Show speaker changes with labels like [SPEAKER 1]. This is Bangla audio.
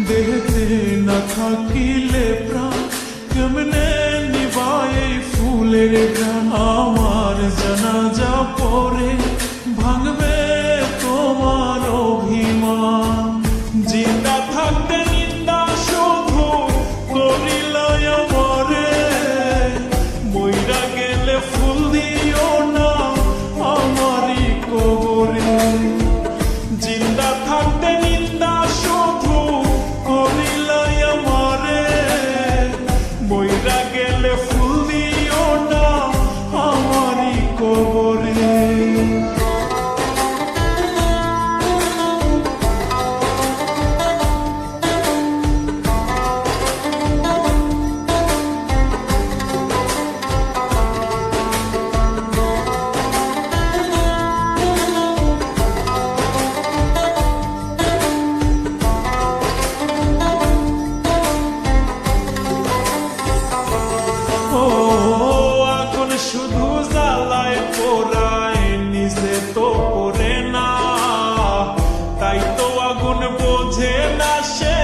[SPEAKER 1] দেহতে না থাকিলে প্রাণ কেমনে নিবায় ফুলের গান। আমার জানাজা পরে ভাঙবে তোমার অভিমান। জিন্দা থাকতে নিন্দা শুধু করিলাই আমারে, মইরা গেলে ফুল দিও না আমারই কবরে। জিন্দা থাকতে নিন্দা শুধু করিলাই আমারে, মইরা গেলে ফুল দিও না আমারই কবরে। শুধু জ্বালায় পোড়ায় নিজে তো পড়ে না, তাই তো আগুন বোঝে না সে